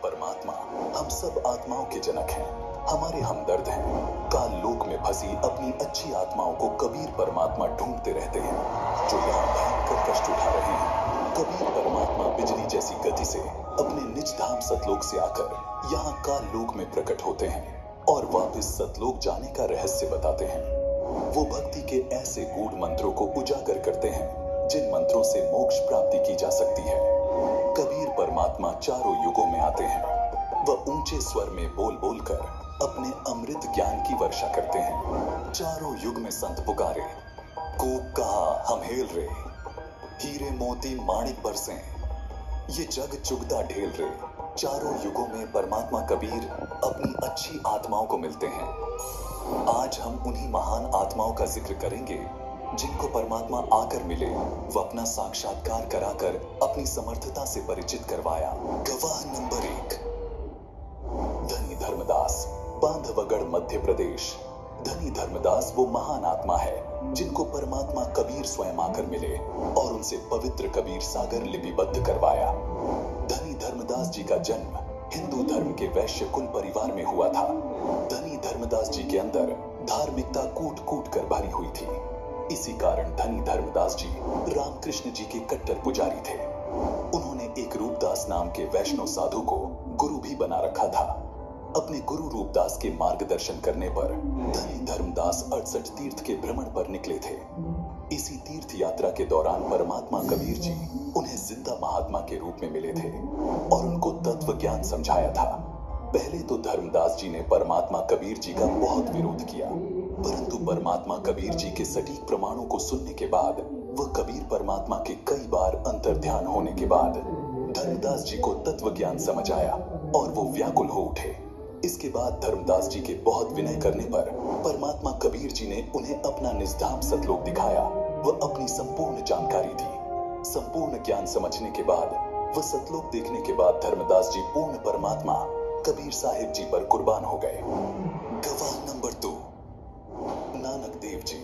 परमात्मा हम सब आत्माओं के जनक हैं, हमारे हमदर्द हैं। काल लोक में फंसी अपनी अच्छी आत्माओं को कबीर परमात्मा ढूंढते रहते हैं, जो यहाँ भयंकर कष्ट उठा रहे हैं। कबीर परमात्मा बिजली जैसी गति से अपने निज धाम सतलोक से आकर यहाँ काल लोक में प्रकट होते हैं और वापस सतलोक जाने का रहस्य बताते हैं। वो भक्ति के ऐसे गूढ़ मंत्रों को उजागर करते हैं जिन मंत्रों से मोक्ष प्राप्ति की जा सकती है। कबीर परमात्मा चारों युगों में आते हैं। वह ऊंचे स्वर में बोल बोल कर अपने अमृत ज्ञान की वर्षा करते हैं। चारों युग में संत पुकारे, कूक कहा हम हेल रे, हीरे मोती माणिक बरसे, ये जग चुगता ढेल रे। चारों युगों में परमात्मा कबीर अपनी अच्छी आत्माओं को मिलते हैं। आज हम उन्हीं महान आत्माओं का जिक्र करेंगे जिनको परमात्मा आकर मिले, वो अपना साक्षात्कार कराकर अपनी समर्थता से परिचित करवाया। गवाह नंबर 1, धनी धर्मदास, बांधवगढ़, मध्य प्रदेश। धनी धर्मदास वो महान आत्मा है जिनको परमात्मा कबीर स्वयं आकर मिले और उनसे पवित्र कबीर सागर लिपिबद्ध करवाया। धनी धर्मदास जी का जन्म हिंदू धर्म के वैश्य कुल परिवार में हुआ था। धनी धर्मदास जी के अंदर धार्मिकता कूट कूट कर भरी हुई थी। इसी कारण धनी धर्मदास जी रामकृष्ण जी के कट्टर पुजारी थे। उन्होंने एक रूपदास नाम के वैष्णव साधु को गुरु भी बना रखा था। अपने गुरु रूपदास के मार्गदर्शन करने पर धनी धर्मदास 68 तीर्थ के भ्रमण पर निकले थे। इसी तीर्थ यात्रा के दौरान परमात्मा कबीर जी उन्हें जिंदा महात्मा के रूप में मिले थे और उनको तत्व ज्ञान समझाया था। पहले तो धर्मदास जी ने परमात्मा कबीर जी का बहुत विरोध किया, परंतु परमात्मा कबीर जी के सटीक प्रमाणों को सुनने के बाद वह कबीर परमात्मा के कई बार अंतर्ध्यान होने के बाद धर्मदास जी को तत्व ज्ञान समझ आया और वो व्याकुल हो उठे। इसके बाद धर्मदास जी के बहुत विनय करने पर परमात्मा कबीर जी ने उन्हें अपना निजधाम सतलोक दिखाया। वह अपनी संपूर्ण जानकारी दी। संपूर्ण ज्ञान समझने के बाद वह सतलोक देखने के बाद धर्मदास जी पूर्ण परमात्मा कबीर साहिब जी पर कुर्बान हो गए। गवाह नंबर 2, नानक देव जी।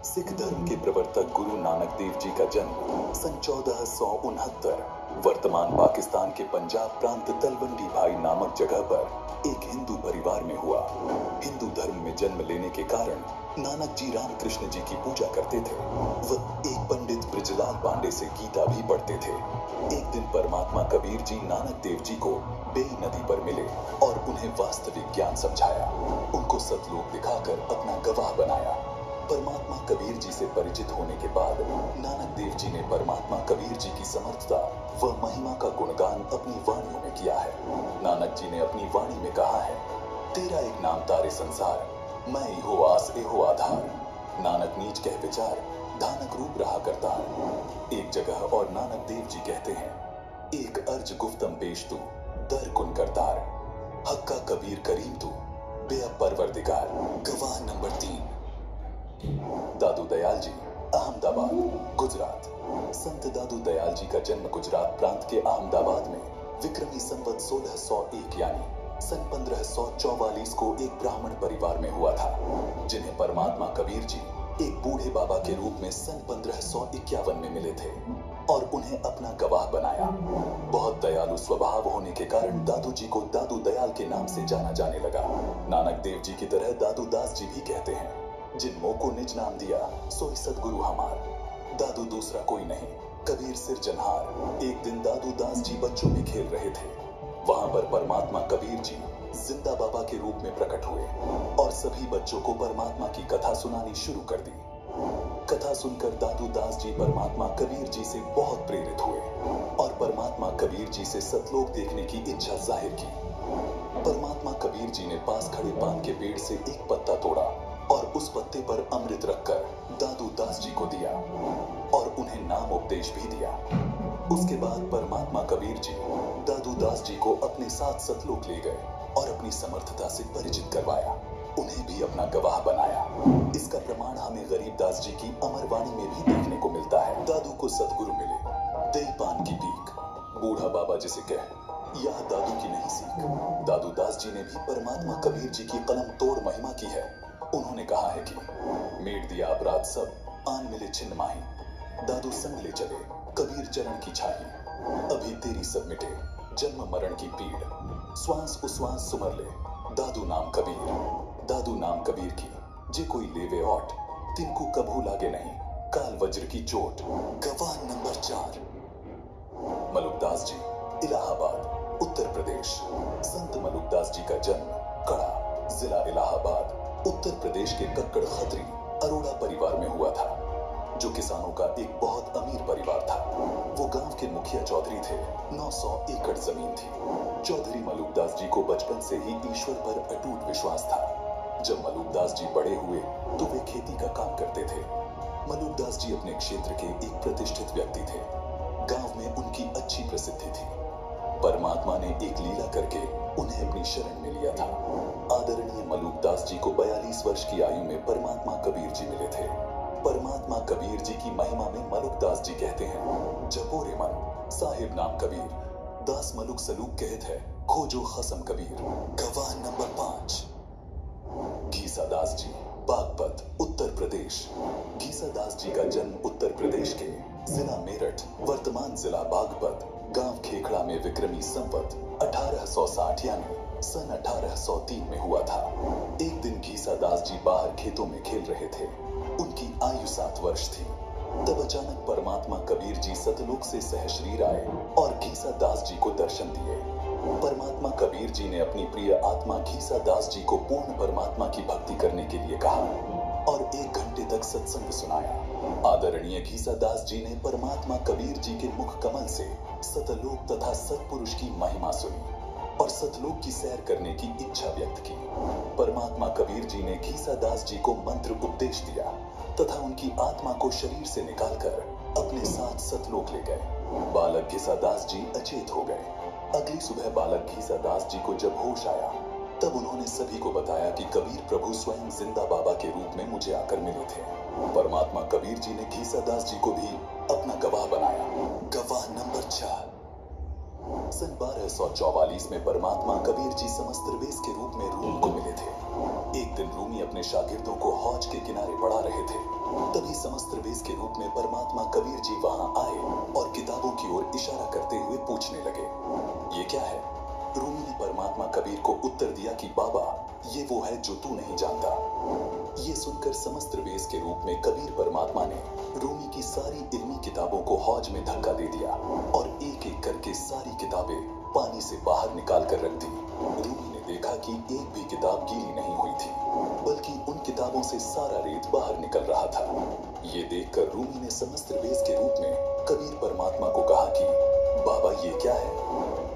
सिख धर्म के प्रवर्तक गुरु नानक देव जी का जन्म सन 1469 वर्तमान पाकिस्तान के पंजाब प्रांत तलवंडी भाई नामक जगह पर एक हिंदू परिवार में हुआ। हिंदू धर्म में जन्म लेने के कारण नानक जी रामकृष्ण जी की पूजा करते थे। वह एक पंडित ब्रिजलाल पांडे से गीता भी पढ़ते थे। एक दिन परमात्मा कबीर जी नानक देव जी को बेई नदी पर मिले और उन्हें वास्तविक ज्ञान समझाया। उनको सतलोक दिखाकर अपना गवाह बनाया। परमात्मा कबीर जी से परिचित होने के बाद नानक देव जी ने परमात्मा कबीर जी की समर्थता व महिमा का गुणगान अपनी वाणियों में किया है। नानक जी ने अपनी वाणी में कहा है, तेरा एक नाम तारे संसार, मैं इहो आस एहो आधार, नानक नीच कह विचार, धानक रूप रहा करतार। एक जगह और नानक देव जी कहते हैं, एक अर्ज गुफ्तम पेश तू, दर कुन करतार, हक्का कबीर करीम तू, बेअब परवरदिगार। गवाह नंबर 3, दादू दयाल जी, अहमदाबाद, गुजरात। संत दादू दयाल जी का जन्म गुजरात प्रांत के अहमदाबाद में विक्रमी संवत 1601 यानी सन 1544 को एक ब्राह्मण परिवार में हुआ था, जिन्हें परमात्मा कबीर जी एक बूढ़े बाबा के रूप में सन 1551 में मिले थे और उन्हें अपना गवाह बनाया। बहुत दयालु स्वभाव होने के कारण दादू जी को दादू दयाल के नाम से जाना जाने लगा। नानक देव जी की तरह दादू दास जी भी कहते हैं, जिन मोह को निज नाम दिया सोई सदगुरु हमार। दादू दूसरा कोई नहीं, कबीर सिरजनहार। एक दिन दादू दास जी बच्चों में खेल रहे थे। वहां पर परमात्मा कबीर जी जिंदा बाबा के रूप में प्रकट हुए और सभी बच्चों को परमात्मा की कथा सुनानी शुरू कर दी। कथा सुनकर दादू दास जी परमात्मा कबीर जी से बहुत प्रेरित हुए और परमात्मा कबीर जी से सतलोक देखने की इच्छा जाहिर की। परमात्मा कबीर जी ने पास खड़े पान के पेड़ से एक पत्ता तोड़ा और उस पत्ते पर अमृत रखकर दादू दास जी को दिया और उन्हें नाम उपदेश भी दिया। उसके बाद परमात्मा कबीर जी दादू दास जी को अपने साथ सतलोक ले गए और अपनी समर्थता से परिचित करवाया। उन्हें भी अपना गवाह बनाया। इसका प्रमाण हमें गरीबदास जी की अमरवाणी में भी देखने को मिलता है। दादू को सतगुरु मिले, दई पान की पीक, बूढ़ा बाबा जिसे कह, यह दादू की नहीं सीख। दादू दास जी ने भी परमात्मा कबीर जी की कलम तोड़ महिमा की है। उन्होंने कहा है कि मेट दिया अपराध सब, आन मिले छिन्न माही, दादू संग ले चले कबीर चरण की छाही, अभी तेरी सब मिटे जन्म मरण की पीड़। श्वास उश्वास सुमर ले, दादू नाम कबीर, दादू नाम कबीर की, जे कोई लेवे ओट, तिनको कभू लागे नहीं, काल वज्र की चोट। गवाह नंबर 4, मलुकदास जी, इलाहाबाद, उत्तर प्रदेश। संत मलुकदास जी का जन्म कड़ा, जिला इलाहाबाद, उत्तर प्रदेश के कक्कड़ खत्री अरोड़ा परिवार में हुआ था, जो किसानों का एक बहुत अमीर परिवार था। वो गांव के मुखिया चौधरी थे। 900 एकड़ जमीन थी। चौधरी मलुकदास जी को बचपन से ही ईश्वर पर अटूट विश्वास था। जब मलुकदास जी बड़े हुए तो वे खेती का काम करते थे। मलुकदास जी अपने क्षेत्र के एक प्रतिष्ठित व्यक्ति थे। गांव में उनकी अच्छी प्रसिद्धि थी। परमात्मा ने एक लीला करके उन्हें अपनी शरण में लिया था। आदरणीय मलुकदास जी को 42 वर्ष की आयु में परमात्मा कबीर जी मिले थे। परमात्मा कबीर जी की महिमा में मलुकदास जी कहते हैं, जपो रे मन साहिब नाम कबीर, दास मलुक सलूक कहत है, खोजो खसम कबीर। गवाह नंबर 5, घीसादास जी, बागपत, उत्तर प्रदेश। घीसादास जी का जन्म उत्तर प्रदेश के जिला मेरठ, वर्तमान जिला बागपत, गांव खेखड़ा में विक्रमी संवत 1860 यानी सन 1803 में हुआ था। एक दिन घीसादास जी बाहर खेतों में खेल रहे थे। उनकी आयु 7 वर्ष थी। तब अचानक परमात्मा कबीर जी सतलोक से सहशरीर आए और घीसादास जी को दर्शन दिए। परमात्मा कबीर जी ने अपनी प्रिय आत्मा घीसादास जी को पूर्ण परमात्मा की भक्ति करने के लिए कहा और 1 घंटे तक सत्संग सुनाया। आदरणीय घीसादास जी ने परमात्मा कबीर जी के मुख कमल से सतलोक तथा सतपुरुष की महिमा सुनी और सतलोक की सैर करने की इच्छा व्यक्त की। परमात्मा कबीर जी ने घीसादास जी को मंत्र उपदेश दिया तथा उनकी आत्मा को शरीर से निकालकर अपने साथ सतलोक ले गए। बालक घीसादास जी अचेत हो गए। अगली सुबह बालक घीसादास जी को जब होश आया तब उन्होंने सभी को बताया कि कबीर प्रभु स्वयं जिंदा बाबा के रूप में मुझे आकर मिले थे। परमात्मा कबीर जी ने घीसादास जी को भी अपना गवाह बनाया। गवाह नंबर 4, सन 1244 में परमात्मा कबीर जी समस्त्रवेश के रूप में रूमी को मिले थे। एक दिन रूमी अपने शागिर्दों को हौज के किनारे पढ़ा रहे थे। तभी समस्त्रवेश के रूप में परमात्मा कबीर जी वहां आए और किताबों की ओर इशारा करते हुए पूछने लगे, ये क्या है? रूमी ने परमात्मा कबीर को उत्तर दिया कि बाबा, ये वो है जो तू नहीं जानता। ये सुनकर समस्त्रवेश के रूप में कबीर परमात्मा ने रूमी की सारी इल्मी किताबों को हौज में धक्का दे दिया और एक एक करके सारी किताबें पानी से बाहर निकाल कर रख दी। रूमी ने देखा कि एक भी किताब गीली नहीं हुई थी, बल्कि उन किताबों से सारा रेत बाहर निकल रहा था। ये देखकर रूमी ने समस्त्रवेश के रूप में कबीर परमात्मा को कहा कि बाबा, ये क्या है?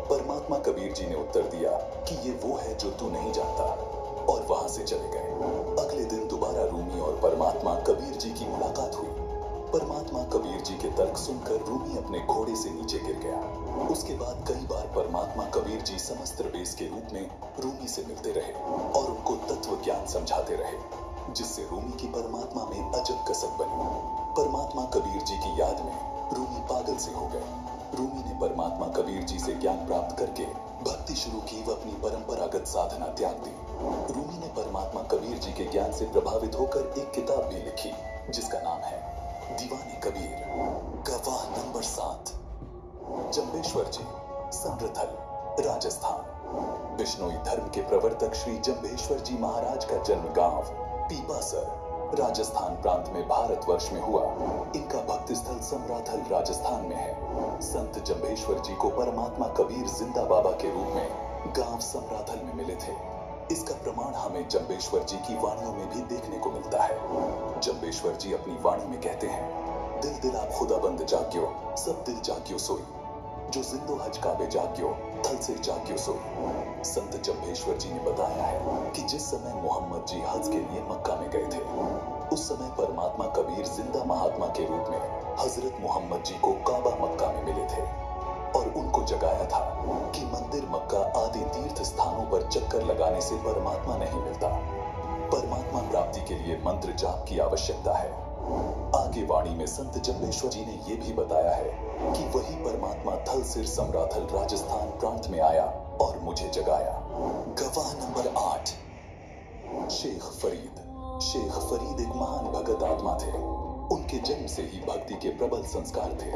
परमात्मा कबीर जी ने उत्तर दिया कि ये वो है जो तू नहीं जानता, और वहां से चले गए। अगले दिन दोबारा रूमी और परमात्मा कबीर जी की मुलाकात हुई। परमात्मा कबीर जी के तर्क सुनकर रूमी अपने घोड़े से नीचे गिर गया। उसके बाद कई बार परमात्मा कबीर जी समस्त्रवेश के रूप में रूमी से मिलते रहे और उनको तत्व ज्ञान समझाते रहे, जिससे रूमी की परमात्मा में अजब कसक बनी। परमात्मा कबीर जी की याद में रूमी पागल से हो गए। रूमी ने परमात्मा कबीर जी से ज्ञान प्राप्त करके भक्ति शुरू की व अपनी परंपरागत साधना त्याग दी। रूमी ने परमात्मा कबीर जी के ज्ञान से प्रभावित होकर एक किताब भी लिखी, जिसका नाम है दीवाने कबीर। गवाह नंबर 7, जंबेश्वर जी, समरथल, राजस्थान। बिश्नोई धर्म के प्रवर्तक श्री जंबेश्वर जी महाराज का जन्म गांव पीपासर, राजस्थान प्रांत में भारतवर्ष में हुआ। इनका भक्ति स्थल समराथल राजस्थान में है। संत जंबेश्वर जी को परमात्मा कबीर जिंदा बाबा के रूप में गांव समराथल में मिले थे। इसका प्रमाण हमें जंबेश्वर जी की वाणियों में भी देखने को मिलता है। जंबेश्वर जी अपनी वाणी में कहते हैं, दिल दिल आप खुदा बंद जाग्यो, सब दिल जाग्यो सोई, जो जिंदो हज काबे जाग्यो, थल से जाग्यो सोई। संत जंबेश्वर जी ने बताया है कि जिस समय मोहम्मद जी हज के लिए मक्का में गए थे, उस समय परमात्मा कबीर जिंदा महात्मा के रूप में हजरत मोहम्मद जी को काबा मक्का में मिले थे और उनको जगाया था कि मंदिर मक्का आदि तीर्थ स्थानों पर चक्कर लगाने से परमात्मा नहीं मिलता। परमात्मा प्राप्ति के लिए मंत्र जाप की आवश्यकता है। आगे वाणी में संत जंबेश्वर जी ने यह भी बताया है कि वही परमात्मा थल सिर समराथल राजस्थान प्रांत में आया और मुझे जगाया। गवाह नंबर 8, शेख फरीद। शेख फरीद एक महान भगत आत्मा थे। उनके जन्म से ही भक्ति के प्रबल संस्कार थे।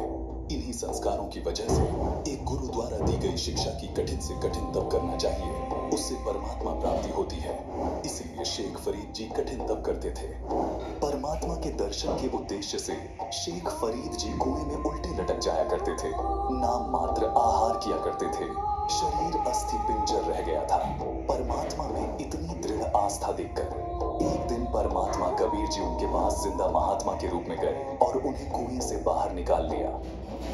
इन्हीं संस्कारों की वजह से एक गुरु द्वारा दी गई शिक्षा की कठिन से कठिन तप करना चाहिए, उससे परमात्मा प्राप्ति होती है। इसलिए शेख फरीद जी कठिन तप करते थे। परमात्मा के दर्शन के उद्देश्य से शेख फरीद जी कुएं में उल्टे लटक जाया करते थे। नाम मात्र आहार किया करते थे। शरीर अस्थि पिंजर रह गया था। परमात्मा में इतनी दृढ़ आस्था देखकर एक दिन परमात्मा कबीर जी उनके पास जिंदा महात्मा के रूप में गए और उन्हें कुएं से बाहर निकाल लिया।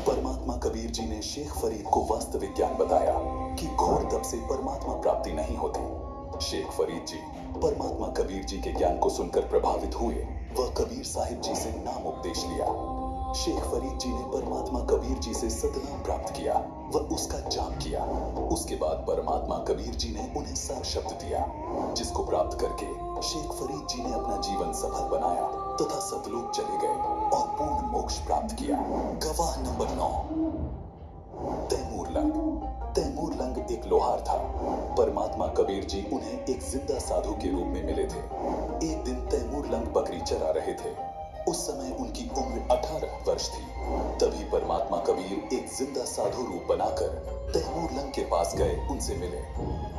परमात्मा कबीर जी ने शेख फरीद को वास्तविक ज्ञान बताया कि घोर तप से परमात्मा प्राप्ति नहीं होती। शेख फरीद जी परमात्मा कबीर जी के ज्ञान को सुनकर प्रभावित हुए। वह कबीर साहिब जी से नाम उपदेश लिया। शेख फरीद जी ने परमात्मा कबीर जी से सतनाम प्राप्त किया व उसका जाप किया। उसके बाद परमात्मा कबीर जी ने उन्हें सर शब्द दिया, जिसको प्राप्त करके शेख फरीद जी ने अपना जीवन सफल बनाया तथा सतलोक चले गए और पूर्ण मोक्ष प्राप्त किया। गवाह number 9, Timur Lang. Timur Lang एक लोहार था। परमात्मा कबीर जी उन्हें एक जिंदा साधु के रूप में मिले थे। एक दिन तैमूर लंग बकरी चरा रहे थे। उस समय उनकी उम्र 18 वर्ष थी। तभी परमात्मा कबीर एक जिंदा साधु रूप बनाकर तैमूर लंग के पास गए, उनसे मिले।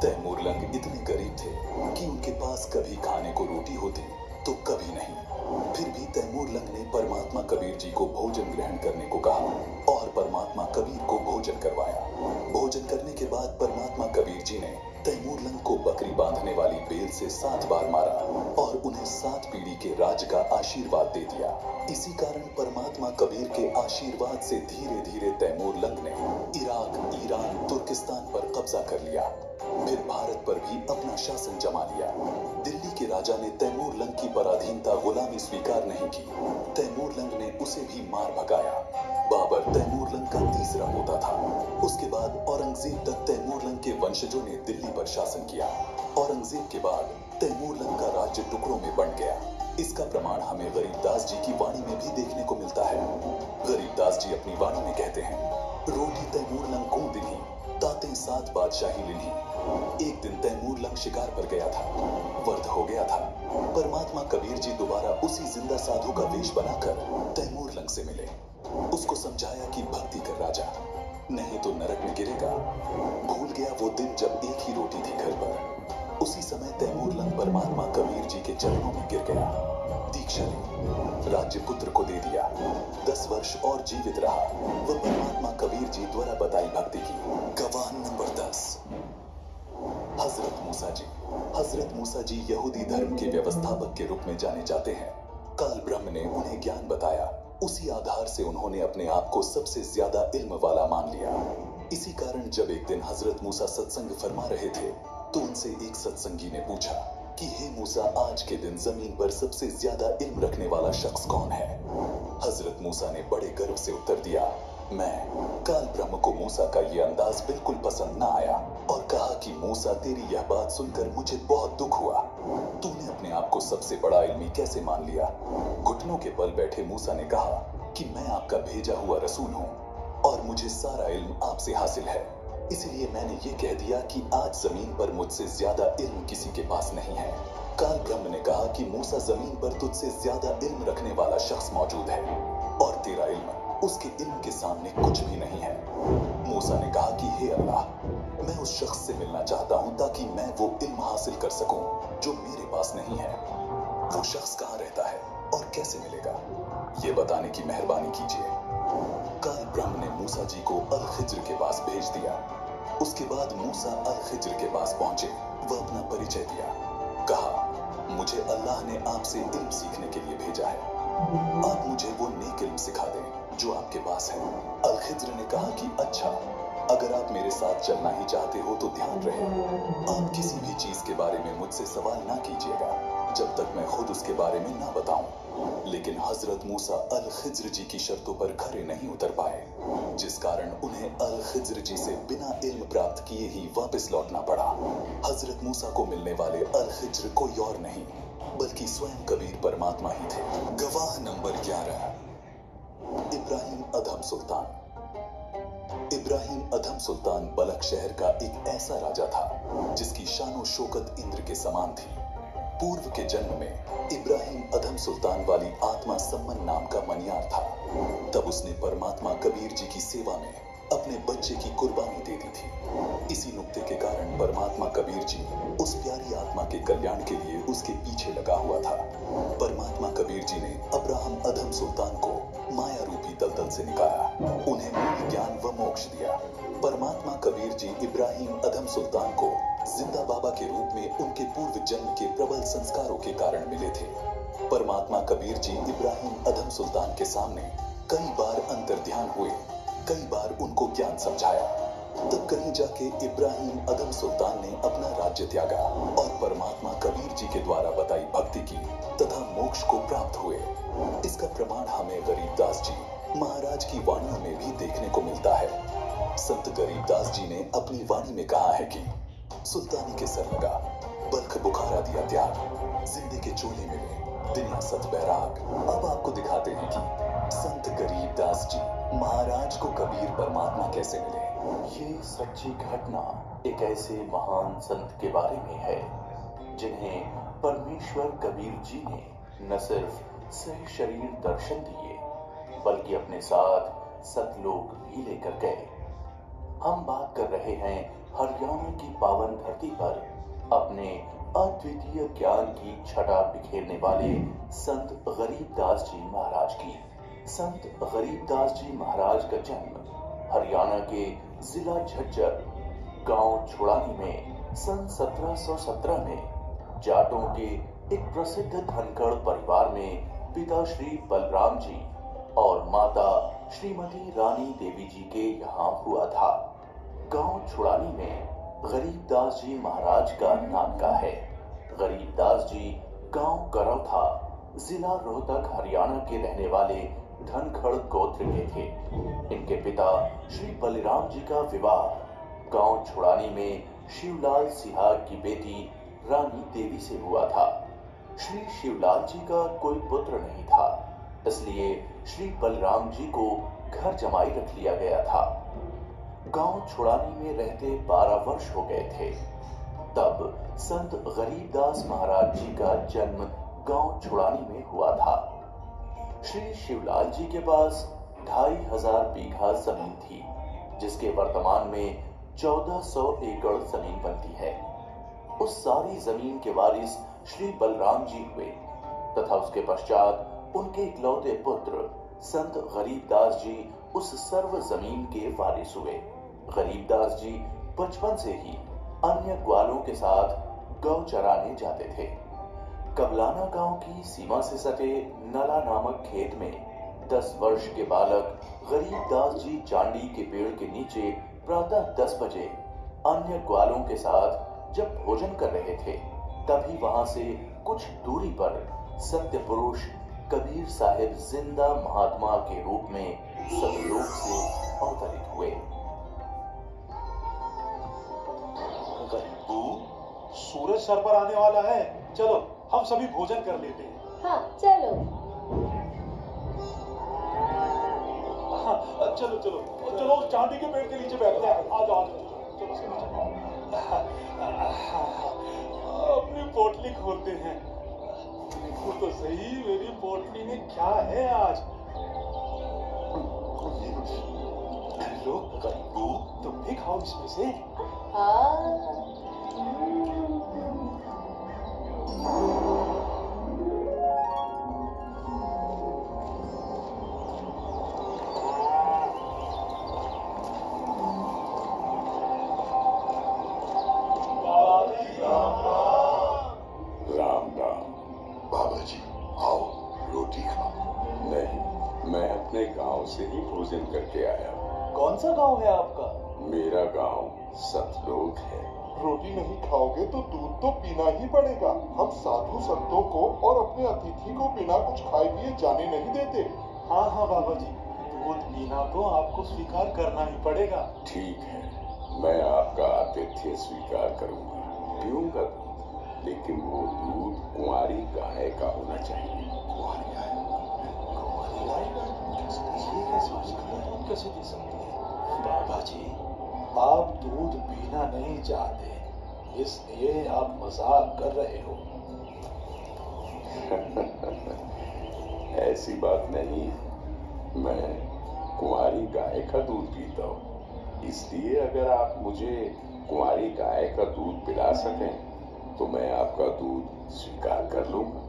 तैमूर लंग इतने गरीब थे कि उनके पास कभी खाने को रोटी होती तो कभी नहीं। फिर भी तैमूर लंग ने परमात्मा कबीर जी को भोजन ग्रहण करने को कहा और परमात्मा कबीर को भोजन करवाया। भोजन करने के बाद परमात्मा कबीर जी ने तैमूर लंग को बकरी बांधने वाली बेल से 7 बार मारा और उन्हें 7 पीढ़ी के राज का आशीर्वाद दे दिया। इसी कारण परमात्मा कबीर के आशीर्वाद से धीरे धीरे तैमूर लंग ने इराक, ईरान, तुर्किस्तान पर कब्जा कर लिया। फिर भारत पर भी अपना शासन जमा लिया। दिल्ली के राजा ने तैमूर लंग की पराधीनता, गुलामी स्वीकार नहीं की। तैमूर लंग ने उसे भी मार भगाया। बाबर तैमूर लंग का तीसरा पोता था। उसके बाद औरंगजेब तक तैमूर लंग के वंशजों ने दिल्ली पर शासन किया। औरंगजेब के बाद तैमूर लंग का राज्य टुकड़ों में बंट गया। इसका प्रमाण हमें गरीबदास जी की वाणी में भी देखने को मिलता है। गरीबदास जी अपनी वाणी में कहते हैं, रोटी तैमूर लंग को दिन्ही, ताते 7 बादशाही लिन्ही। एक दिन तैमूर लंग शिकार पर गया था। वर्द हो गया था। परमात्मा कबीर जी दोबारा उसी जिंदा साधु का वेश बनाकर तैमूर लंग से मिले। उसको समझाया कि भक्ति कर राजा, नहीं तो नरक में गिरेगा। भूल गया वो दिन जब एक ही रोटी थी घर पर। उसी समय तैमूर लंग परमात्मा कबीर जी के चरणों में गिर गया। दीक्षा ली, राज्य पुत्र को दे दिया। 10 वर्ष और जीवित रहा। वह परमात्मा कबीर जी द्वारा बताई भक्ति की। गवाह नंबर 10, हजरत मूसा जी। हजरत मूसा जी यहूदी धर्म के व्यवस्थापक के रूप में जाने जाते हैं। काल ब्रह्म ने उन्हें ज्ञान बताया। उसी आधार से उन्होंने अपने आप को सबसे ज्यादा इल्म वाला मान लिया। इसी कारण जब एक दिन हजरत मूसा सत्संग फरमा रहे थे तो उनसे एक सत्संगी ने पूछा कि हे मूसा, आज के दिन जमीन पर सबसे ज्यादा इल्म रखने वाला शख्स कौन है? हजरत मूसा ने बड़े गर्व से उत्तर दिया, मैं। काल ब्रह्म को मूसा का ये अंदाज बिल्कुल पसंद न आया और कहा कि मूसा, तेरी यह बात सुनकर मुझे बहुत दुख हुआ। तूने अपने आप को सबसे बड़ा इल्मी कैसे मान लिया? घुटनों के बल बैठे मूसा ने कहा कि मैं आपका भेजा हुआ रसूल हूँ और मुझे सारा इल्म आपसे हासिल है। इसलिए मैंने ये कह दिया कि आज जमीन पर मुझसे ज्यादा इल्म किसी के पास नहीं है। काल ब्रह्म ने कहा कि मूसा, जमीन पर तुझसे ज्यादा इल्म रखने वाला शख्स मौजूद है और तेरा इल्म उसके इल्म के सामने कुछ भी नहीं है। मूसा ने कहा कि हे अल्लाह, मैं उस शख्स से मिलना चाहता हूँ ताकि मैं वो इल्म हासिल कर सकूं जो मेरे पास नहीं है। वो शख्स कहाँ रहता है और कैसे मिलेगा, ये बताने की मेहरबानी कीजिए। काल ब्रह्म ने मूसा जी को अल खिज्र के पास भेज दिया। उसके बाद मूसा अल खिज्र के पास पहुंचे। वह अपना परिचय दिया। कहा, मुझे अल्लाह ने आपसे इल्म सीखने के लिए भेजा है। आप मुझे वो नेक इल्म सिखा दें जो आपके पास है। अल खिज्र ने कहा कि अच्छा, अगर आप मेरे साथ चलना ही चाहते हो तो ध्यान रहे, आप किसी भी चीज के बारे में मुझसे सवाल ना कीजिएगा जब तक मैं खुद उसके बारे में ना बताऊं। लेकिन हजरत मूसा अल खिज्र जी की शर्तों पर खरे नहीं उतर पाए, जिस कारण उन्हें अल खिज्र जी से बिना इल्म प्राप्त किए ही वापस लौटना पड़ा। हजरत मूसा को मिलने वाले अल खिज्र कोई और नहीं बल्कि स्वयं कबीर परमात्मा ही थे। गवाह नंबर 11, इब्राहिम अधम सुल्तान। इब्राहिम अधम सुल्तान बलख शहर का एक ऐसा राजा था जिसकी शानो शौकत इंद्र के समान थी। पूर्व के जन्म में इब्राहिम अधम सुल्तान वाली आत्मा सम्मन नाम का मनियार था। तब उसने परमात्मा कबीर जी की सेवा में अपने बच्चे की कुर्बानी दे दी थी। इसी नुक्ते के कारण परमात्मा कबीर जी उस प्यारी आत्मा के कल्याण के लिए उसके पीछे लगा हुआ था। परमात्मा कबीर जी ने अब्राहम अधम सुल्तान को माया रूपी दलदल से निकाला, उन्हें मूल ज्ञान व मोक्ष दिया। परमात्मा कबीर जी इब्राहिम अधम सुल्तान को जिंदा बाबा के रूप में उनके पूर्व जन्म के प्रबल संस्कारों के कारण मिले थे। परमात्मा कबीर जी इब्राहिम अधम सुल्तान के सामने कई बार अंतर्ध्यान हुए, कई बार उनको ज्ञान समझाया। तब कहीं जाके इब्राहिम अधम सुल्तान ने अपना राज्य त्यागा और परमात्मा कबीर जी के द्वारा बताई भक्ति की तथा मोक्ष को प्राप्त हुए। इसका प्रमाण हमें गरीबदास जी महाराज की वाणी में भी देखने को मिलता है। संत गरीबदास जी ने अपनी वाणी में कहा है कि सुल्तानी के सर लगा, बल्ख बुखारा दिया त्याग, जिंदे के चोले मिले, दुनिया सत बैराग। अब आपको दिखाते हैं कि संत गरीबदास जी महाराज को कबीर परमात्मा कैसे मिले। ये सच्ची घटना एक ऐसे महान संत के बारे में है जिन्हें परमेश्वर कबीर जी ने न सिर्फ सही शरीर दर्शन दिए बल्कि अपने साथ सतलोक भी लेकर गए। हम बात कर रहे हैं हरियाणा की पावन धरती पर अपने अद्वितीय ज्ञान की छटा बिखेरने वाले संत गरीबदास जी महाराज की। संत गरीबदास जी महाराज का जन्म हरियाणा के जिला झज्जर गांव छुड़ानी में सन 1717 में जाटों के एक प्रसिद्ध धनखड़ परिवार में पिता श्री बलराम जी और माता श्रीमती रानी देवी जी के यहाँ हुआ था। गांव छुड़ानी में गरीबदास जी महाराज का नानका है। गरीबदास जी गांव करौथा जिला रोहतक हरियाणा के रहने वाले धनखड़ गोत्र के थे। इनके पिता श्री बलराम जी का विवाह गांव छुड़ानी में शिवलाल सिहाग की बेटी रानी देवी से हुआ था। श्री शिवलाल जी का कोई पुत्र नहीं था, इसलिए श्री बलराम जी को घर जमाई रख लिया गया था। गांव छुड़ानी में रहते 12 वर्ष हो गए थे तब संत गरीबदास महाराज जी का जन्म गांव छुड़ानी में हुआ था। श्री शिवलाल जी के पास 2500 बीघा जमीन थी, जिसके वर्तमान में 1400 एकड़ जमीन बनती है। उस सारी जमीन के वारिस श्री बलराम जी हुए तथा उसके पश्चात उनके इकलौते पुत्र संत गरीबदास जी उस सर्व जमीन के वारिस हुए। गरीबदास जी बचपन से ही अन्य ग्वालों के साथ गौ चराने जाते थे। कबलाना गांव की सीमा से सटे नला नामक खेत में 10 वर्ष के बालक गरीबदास जी चांडी के पेड़ के नीचे प्रातः 10 बजे अन्य ग्वालों के साथ जब भोजन कर रहे थे, तभी वहां से कुछ दूरी पर सत्य पुरुष कबीर साहिब जिंदा महात्मा के रूप में सतलोक से अवतरित हुए। गरीबू, सूरज सर पर आने वाला है, चलो हम सभी भोजन कर लेते हैं। हाँ चलो। हाँ, चलो चलो चलो चांदी के पेड़ के नीचे बैठते हैं। आ जाओ चलो चलो। अपनी पोटली खोलते हैं। देखो तो सही मेरी पोटली में क्या है आज। लो गरीबू, तुम भी खाओ इसमें से। हाँ। से ही भोजन करके आया। कौन सा गांव है आपका? मेरा गांव सतलोक है। रोटी नहीं खाओगे तो दूध तो पीना ही पड़ेगा। हम साधु संतों को और अपने अतिथि को बिना कुछ खाए पिए जाने नहीं देते। हाँ हाँ बाबा जी, दूध पीना तो आपको स्वीकार करना ही पड़ेगा। ठीक है, मैं आपका आतिथ्य स्वीकार करूंगा, पीऊंगा दूध, लेकिन वो दूध कुंवारी गाय का होना चाहिए। कुंवारी गाय? कैसे दे सकते हैं? बाबा जी, आप दूध पीना नहीं चाहते, इसलिए आप मजाक कर रहे हो। ऐसी बात नहीं है। मैं कुंवारी गाय का दूध पीता हूँ, इसलिए अगर आप मुझे कुंवारी गाय का दूध पिला सकें तो मैं आपका दूध स्वीकार कर लूंगा।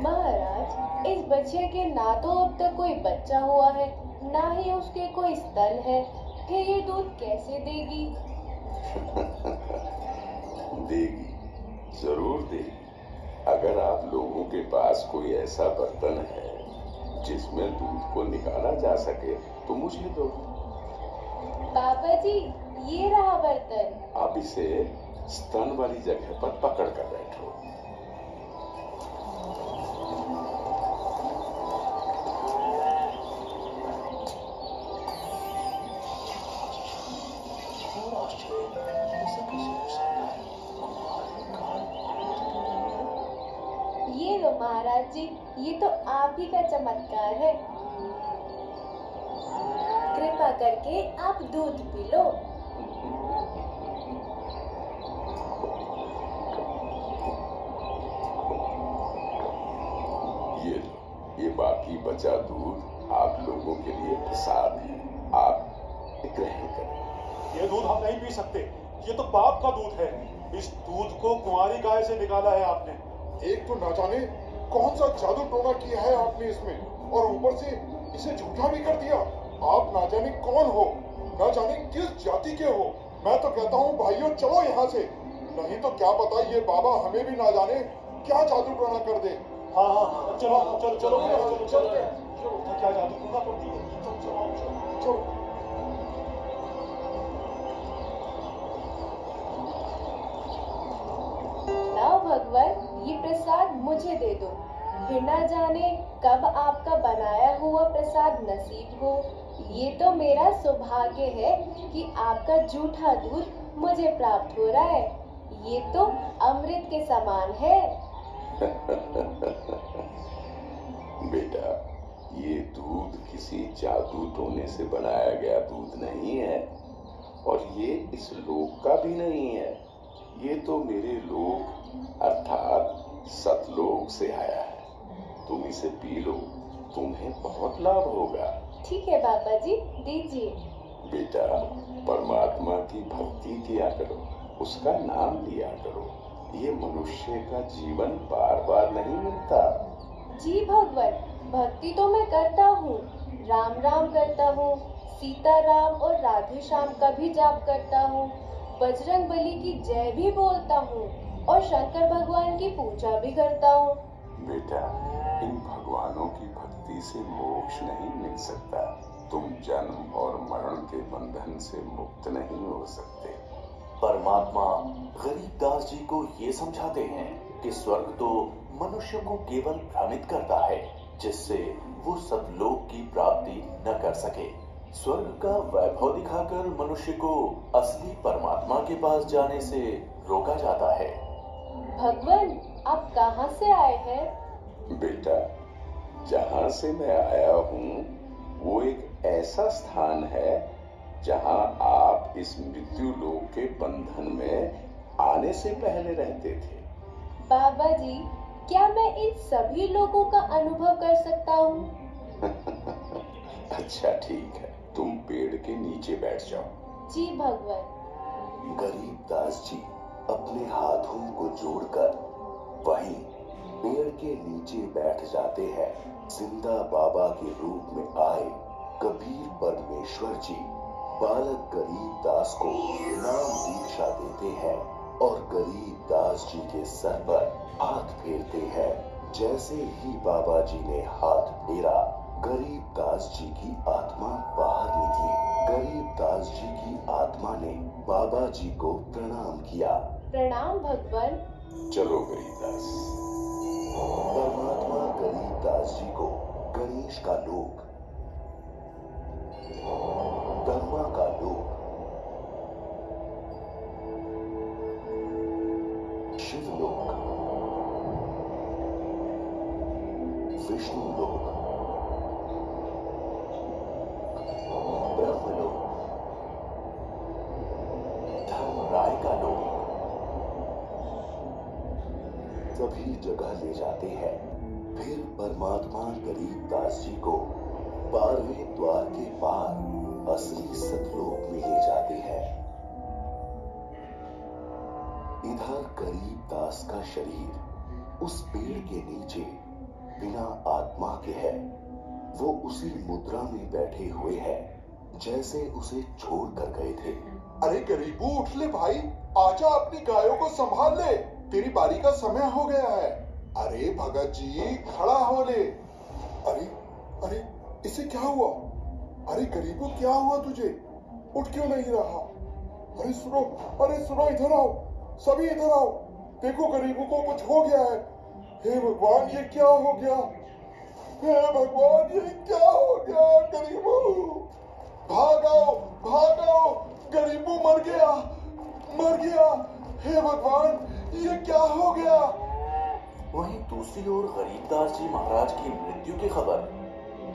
महाराज, इस बच्चे के ना तो अब तक कोई बच्चा हुआ है, ना ही उसके कोई स्तन है, फिर ये दूध कैसे देगी? देगी, जरूर देगी। अगर आप लोगों के पास कोई ऐसा बर्तन है जिसमें दूध को निकाला जा सके तो मुझे दो। पापा जी, ये रहा बर्तन। आप इसे स्तन वाली जगह पर पकड़ कर बैठो। ये लो महाराज जी, ये तो आप ही का चमत्कार है। कृपा करके आप दूध पी लो। ये लो, ये बाकी बचा दूध आप लोगों के लिए प्रसाद है, आप ग्रहण करें। ये दूध हम नहीं पी सकते, ये तो पाप का दूध है। इस दूध को कुंवारी गाय से निकाला है आपने। एक तो ना जाने कौन सा जादू टोना किया है आपने इसमें, और ऊपर से इसे झूठा भी कर दिया। आप ना जाने कौन हो, ना जाने किस जाति के हो। मैं तो कहता हूँ भाइयों, चलो यहाँ से, नहीं तो क्या पता ये बाबा हमें भी ना जाने क्या जादू टोना कर दे। हाँ हाँ, चलो चलो चलो चलो चलो, क्या जादू टोना कर दी? चलो। लाओ भगवान, ये प्रसाद मुझे दे दो, फिर ना जाने कब आपका बनाया हुआ प्रसाद नसीब हो। ये तो मेरा सौभाग्य है कि आपका जूठा दूध मुझे प्राप्त हो रहा है। ये तो अमृत के समान है। बेटा, ये दूध किसी जादू टोने से बनाया गया दूध नहीं है, और ये इस लोक का भी नहीं है। ये तो मेरे लोक अर्थात सतलोक से आया है। तुम इसे पी लो, तुम्हें बहुत लाभ होगा। ठीक है बाबा जी, दीजिए। बेटा, परमात्मा की भक्ति किया करो, उसका नाम लिया करो। ये मनुष्य का जीवन बार बार नहीं मिलता। जी भगवान, भक्ति तो मैं करता हूँ, राम राम करता हूँ, सीता राम और राधे श्याम का भी जाप करता हूँ, बजरंग बली की जय भी बोलता हूँ, और शंकर भगवान की पूजा भी करता हूँ। बेटा, इन भगवानों की भक्ति से मोक्ष नहीं मिल सकता। तुम जन्म और मरण के बंधन से मुक्त नहीं हो सकते। परमात्मा गरीबदास जी को ये समझाते हैं कि स्वर्ग तो मनुष्य को केवल भ्रमित करता है, जिससे वो सतलोक की प्राप्ति न कर सके। स्वर्ग का वैभव दिखाकर मनुष्य को असली परमात्मा के पास जाने से रोका जाता है। भगवान, आप कहाँ से आए हैं? बेटा, जहाँ से मैं आया हूँ वो एक ऐसा स्थान है जहाँ आप इस मृत्यु लोक के बंधन में आने से पहले रहते थे। बाबा जी, क्या मैं इन सभी लोगों का अनुभव कर सकता हूँ? अच्छा ठीक है, तुम पेड़ के नीचे बैठ जाओ। जी भगवान। गरीबदास जी अपने हाथों को जोड़कर वहीं पेड़ के नीचे बैठ जाते हैं। जिंदा बाबा के रूप में आए कबीर परमेश्वर जी बालक गरीबदास को नाम दीक्षा देते हैं और गरीबदास जी के सर पर हाथ फेरते हैं। जैसे ही बाबा जी ने हाथ फेरा, गरीबदास जी की आत्मा बाहर निकली। गरीबदास जी की आत्मा ने बाबा जी को प्रणाम किया। प्रणाम भगवान। चलो गरीबदास। परमात्मा गरीबदास जी को गणेश का लोक, ब्रह्मा का लोक, शिवलोक, विष्णु लोक, ब्रह्मलोक, धर्मराय का लोक, तभी जगह ले जाते हैं। फिर परमात्मा गरीबदास जी को 12वें द्वार के पार असली सतलोक में ले जाते हैं। इधर गरीबदास का शरीर उस पेड़ के नीचे बिना आत्मा के है। वो उसी मुद्रा में बैठे हुए हैं जैसे उसे छोड़ कर गए थे। अरे गरीबू, उठ ले भाई, आजा, अपनी गायों को संभाल ले, तेरी बारी का समय हो गया है। अरे भगत जी, खड़ा हो ले। अरे अरे, इसे क्या हुआ? अरे गरीबू, क्या हुआ तुझे? उठ क्यों नहीं रहा? अरे सुनो, इधर आओ, सभी इधर आओ। देखो, गरीबू को कुछ हो गया है। हे भगवान, ये क्या हो गया? हे भगवान, ये क्या हो गया? गरीबू, भागो, गरीबू मर गया। हे भगवान, ये क्या हो गया? वहीं दूसरी ओर गरीबदास जी महाराज की मृत्यु की खबर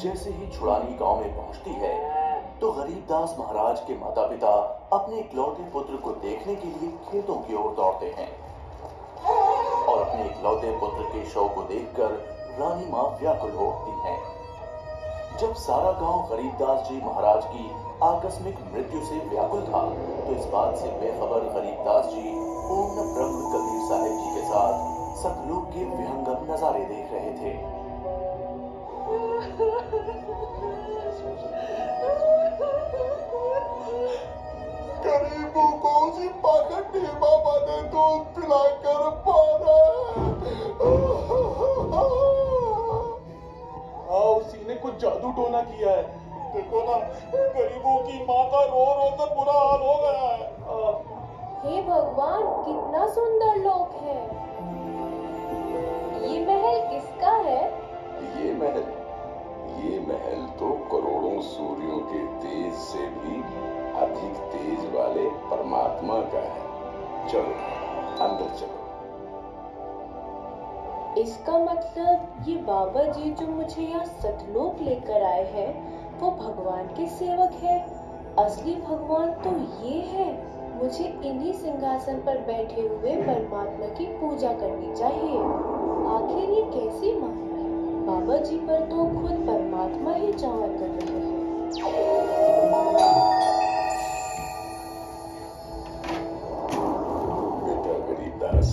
जैसे ही छुड़ानी गांव में पहुंचती है तो गरीबदास महाराज के माता पिता अपने इकलौते पुत्र को देखने के लिए खेतों की ओर दौड़ते हैं और अपने इकलौते पुत्र के शव को देखकर रानी मां व्याकुल हो उठती हैं। जब सारा गांव गरीबदास जी महाराज की आकस्मिक मृत्यु से व्याकुल था तो इस बात से बेखबर गरीबदास जी पूर्ण ब्रह्म कबीर साहिब जी के साथ सतलोक के विहंगम नजारे देख रहे थे। गरीबों को उसी पागल बाबा ने दूध पिलाकर मारा। उसी ने कुछ जादू टोना किया है। देखो ना, गरीबों की माँ का रो रो कर बुरा हाल हो गया है। हे भगवान, कितना सुंदर लोक है। ये महल किसका है? ये महल तो करोड़ों सूर्यों के तेज से भी अधिक तेज वाले परमात्मा का है। चलो अंदर चलो। इसका मतलब ये बाबा जी जो मुझे यहाँ सतलोक लेकर आए हैं वो भगवान के सेवक है। असली भगवान तो ये है। मुझे इन्हीं सिंहासन पर बैठे हुए परमात्मा की पूजा करनी चाहिए। आखिर ये कैसी माया है? बाबा जी पर तो खुद परमात्मा ही चाहत कर रहे हैं। बेटा गरीबदास,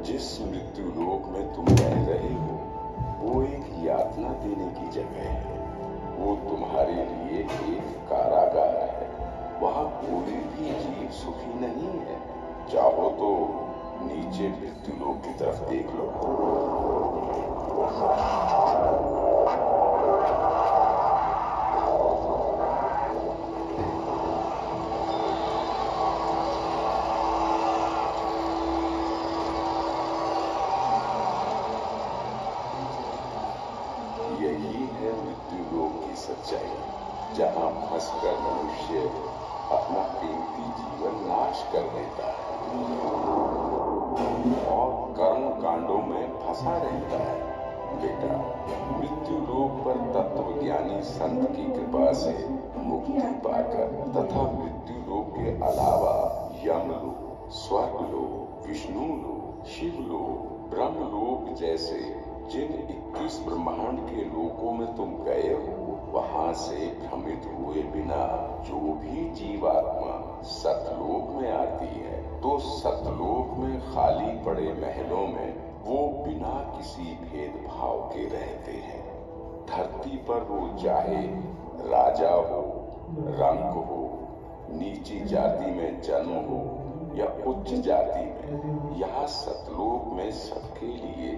जिस मृत्यु लोक में तुम रह रहे हो वो एक यातना देने की जगह है। वो तुम्हारे लिए एक कारागार है। वहाँ कोई भी जीव सुखी नहीं है। चाहो तो नीचे मृत्यु लोक की तरफ देख लो। यही है मृत्यु लोक की सच्चाई, जहाँ फंसकर मनुष्य अपना कीमती जीवन नाश कर देता है और कर्म कांडों में फंसा रहता है। बेटा, मृत्यु लोक पर तत्वज्ञानी संत की कृपा से मुक्ति पाकर तथा मृत्यु लोक के अलावा यमलोक, स्वर्गलोक, विष्णु लोक, शिवलोक, ब्रह्मलोक जैसे जिन 21 ब्रह्मांड के लोकों में तुम गए हो, वहां से भ्रमित हुए बिना जो भी जीवात्मा सतलोक में आती है तो सतलोक में खाली पड़े महलों में वो बिना किसी भेदभाव के रहते हैं। धरती पर वो चाहे राजा हो, रंक हो, नीची जाति में जन्म हो या उच्च जाति में, यहाँ सतलोक में सबके लिए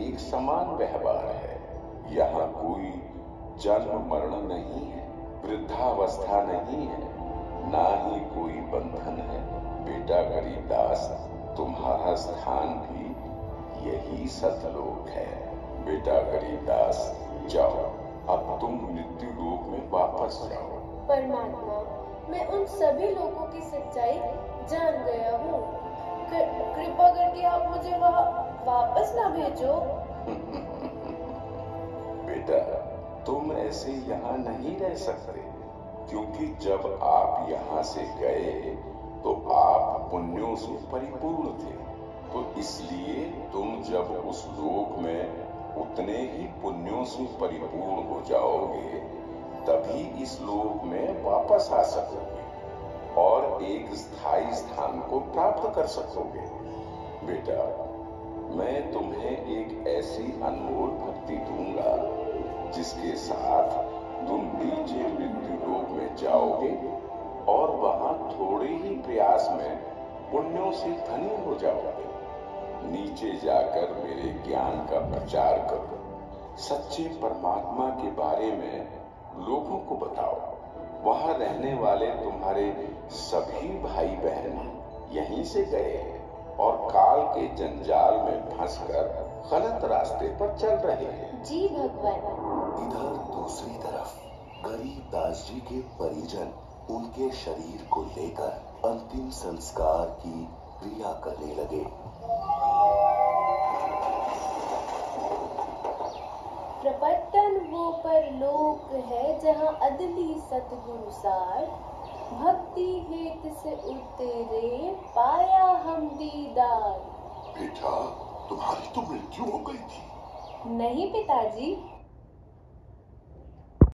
एक समान व्यवहार है। यहाँ कोई जन्म मरण नहीं है, वृद्धावस्था नहीं है, ना ही कोई बंधन है। बेटा गरीबदास, तुम्हारा स्थान भी यही सतलोक है। बेटा गरीबदास, जाओ, अब तुम मृत्यु लोक में वापस जाओ। परमात्मा, मैं उन सभी लोगों की सच्चाई जान गया हूँ। कृपा करके आप मुझे वहाँ वापस ना भेजो। बेटा, तुम ऐसे यहाँ नहीं रह सकते, क्योंकि जब आप यहाँ से गए तो आप पुण्यों से परिपूर्ण थे। तो इसलिए तुम जब उस लोक में उतने ही पुण्यों से परिपूर्ण हो जाओगे तभी इस लोक में वापस आ सकोगे और एक स्थायी स्थान को प्राप्त कर सकोगे। बेटा, मैं तुम्हें एक ऐसी अनमोल भक्ति दूंगा जिसके साथ तुम नीचे मृत्यु लोक में जाओगे और वहां थोड़े ही प्रयास में पुण्यों से धनी हो जाओगे। नीचे जाकर मेरे ज्ञान का प्रचार करो, सच्चे परमात्मा के बारे में लोगों को बताओ। वहां रहने वाले तुम्हारे सभी भाई बहन यहीं से गए हैं और काल के जंजाल में फंसकर गलत रास्ते पर चल रहे हैं। जी भगवान। इधर दूसरी तरफ गरीब दास जी के परिजन उनके शरीर को लेकर अंतिम संस्कार की क्रिया करने लगे। प्रपट्टन वो परलोक है जहाँ अदली सतगुरु सार, भक्ति हेत से उतरे पाया हम दीदार। बेटा, तुम्हारी तो मृत्यु हो गई थी। नहीं पिताजी,